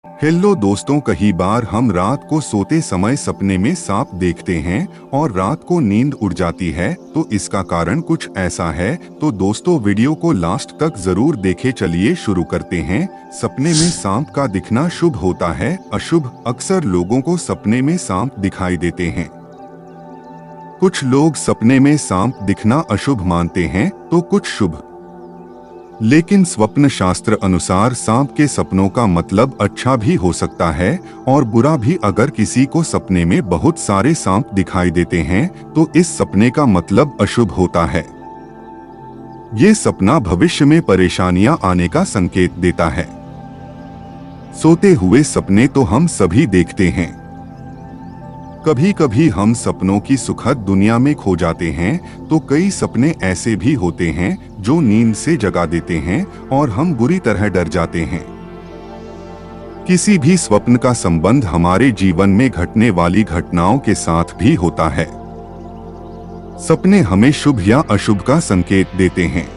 Hello दोस्तों, कई बार हम रात को सोते समय सपने में सांप देखते हैं और रात को नींद उड़ जाती है। तो इसका कारण कुछ ऐसा है। तो दोस्तों, वीडियो को लास्ट तक जरूर देखें। चलिए शुरू करते हैं। सपने में सांप का दिखना शुभ होता है, अशुभ? अक्सर लोगों को सपने में सांप दिखाई देते हैं। कुछ लोग सपने में सांप दिखना अशुभ मानते हैं तो कुछ शुभ। लेकिन स्वप्न शास्त्र अनुसार सांप के सपनों का मतलब अच्छा भी हो सकता है और बुरा भी। अगर किसी को सपने में बहुत सारे सांप दिखाई देते हैं तो इस सपने का मतलब अशुभ होता है। ये सपना भविष्य में परेशानियां आने का संकेत देता है। सोते हुए सपने तो हम सभी देखते हैं। कभी कभी हम सपनों की सुखद दुनिया में खो जाते हैं तो कई सपने ऐसे भी होते हैं जो नींद से जगा देते हैं और हम बुरी तरह डर जाते हैं। किसी भी स्वप्न का संबंध हमारे जीवन में घटने वाली घटनाओं के साथ भी होता है। सपने हमें शुभ या अशुभ का संकेत देते हैं।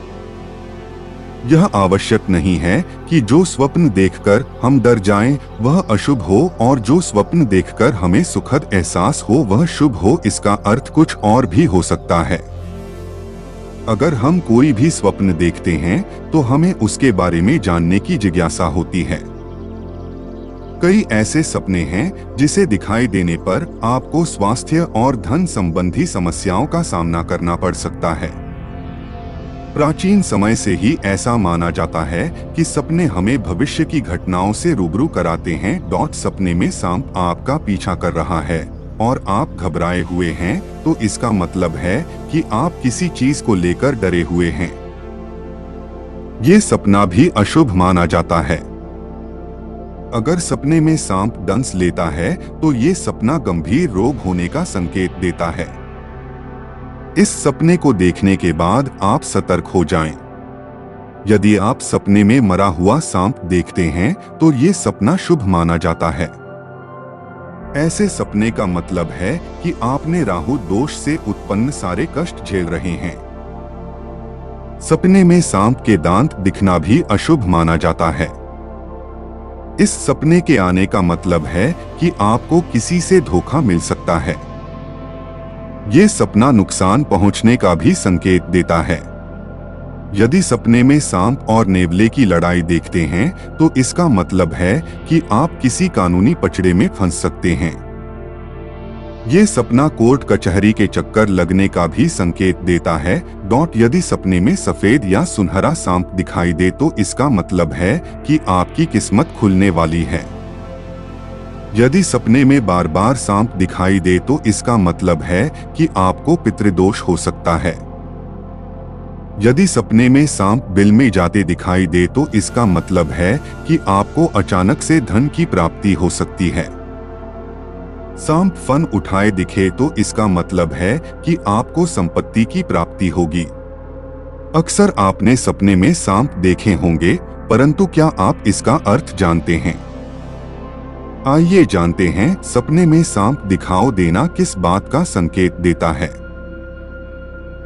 यह आवश्यक नहीं है कि जो स्वप्न देखकर हम डर जाएं वह अशुभ हो और जो स्वप्न देखकर हमें सुखद एहसास हो वह शुभ हो। इसका अर्थ कुछ और भी हो सकता है। अगर हम कोई भी स्वप्न देखते हैं तो हमें उसके बारे में जानने की जिज्ञासा होती है। कई ऐसे सपने हैं जिसे दिखाई देने पर आपको स्वास्थ्य और धन संबंधी समस्याओं का सामना करना पड़ सकता है। प्राचीन समय से ही ऐसा माना जाता है कि सपने हमें भविष्य की घटनाओं से रूबरू कराते हैं। सपने में सांप आपका पीछा कर रहा है और आप घबराए हुए हैं तो इसका मतलब है कि आप किसी चीज को लेकर डरे हुए हैं। ये सपना भी अशुभ माना जाता है। अगर सपने में सांप डंस लेता है तो ये सपना गंभीर रोग होने का संकेत देता है। इस सपने को देखने के बाद आप सतर्क हो जाएं। यदि आप सपने में मरा हुआ सांप देखते हैं तो ये सपना शुभ माना जाता है। ऐसे सपने का मतलब है कि आपने राहु दोष से उत्पन्न सारे कष्ट झेल रहे हैं। सपने में सांप के दांत दिखना भी अशुभ माना जाता है। इस सपने के आने का मतलब है कि आपको किसी से धोखा मिल सकता है। ये सपना नुकसान पहुंचने का भी संकेत देता है। यदि सपने में सांप और नेवले की लड़ाई देखते हैं तो इसका मतलब है कि आप किसी कानूनी पचड़े में फंस सकते हैं। ये सपना कोर्ट कचहरी के चक्कर लगने का भी संकेत देता है। यदि सपने में सफेद या सुनहरा सांप दिखाई दे तो इसका मतलब है कि आपकी किस्मत खुलने वाली है। यदि सपने में बार बार सांप दिखाई दे तो इसका मतलब है कि आपको पितृदोष हो सकता है। यदि सपने में सांप बिल में जाते दिखाई दे तो इसका मतलब है कि आपको अचानक से धन की प्राप्ति हो सकती है। सांप फन उठाए दिखे तो इसका मतलब है कि आपको संपत्ति की प्राप्ति होगी। अक्सर आपने सपने में सांप देखे होंगे, परंतु क्या आप इसका अर्थ जानते हैं? आइए जानते हैं सपने में सांप दिखाई देना किस बात का संकेत देता है।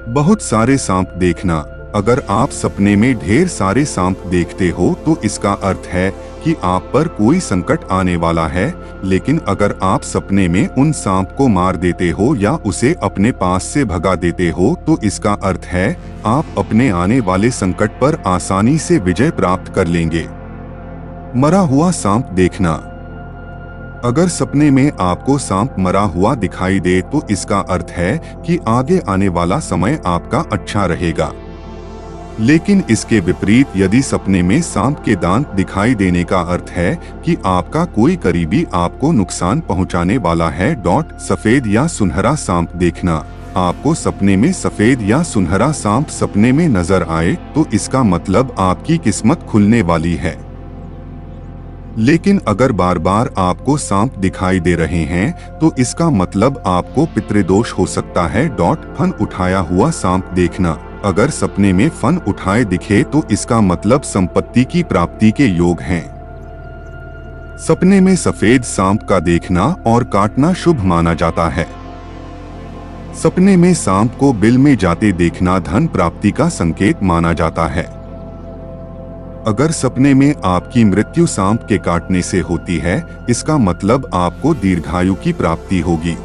बहुत सारे सांप देखना। अगर आप सपने में ढेर सारे सांप देखते हो तो इसका अर्थ है कि आप पर कोई संकट आने वाला है। लेकिन अगर आप सपने में उन सांप को मार देते हो या उसे अपने पास से भगा देते हो तो इसका अर्थ है आप अपने आने वाले संकट पर आसानी से विजय प्राप्त कर लेंगे। मरा हुआ सांप देखना। अगर सपने में आपको सांप मरा हुआ दिखाई दे तो इसका अर्थ है कि आगे आने वाला समय आपका अच्छा रहेगा। लेकिन इसके विपरीत यदि सपने में सांप के दांत दिखाई देने का अर्थ है कि आपका कोई करीबी आपको नुकसान पहुंचाने वाला है। सफेद या सुनहरा सांप देखना। आपको सपने में सफेद या सुनहरा सांप सपने में नजर आए तो इसका मतलब आपकी किस्मत खुलने वाली है। लेकिन अगर बार बार आपको सांप दिखाई दे रहे हैं तो इसका मतलब आपको पितृदोष हो सकता है। फन उठाया हुआ सांप देखना। अगर सपने में फन उठाए दिखे तो इसका मतलब संपत्ति की प्राप्ति के योग हैं। सपने में सफेद सांप का देखना और काटना शुभ माना जाता है। सपने में सांप को बिल में जाते देखना धन प्राप्ति का संकेत माना जाता है। अगर सपने में आपकी मृत्यु सांप के काटने से होती है, इसका मतलब आपको दीर्घायु की प्राप्ति होगी।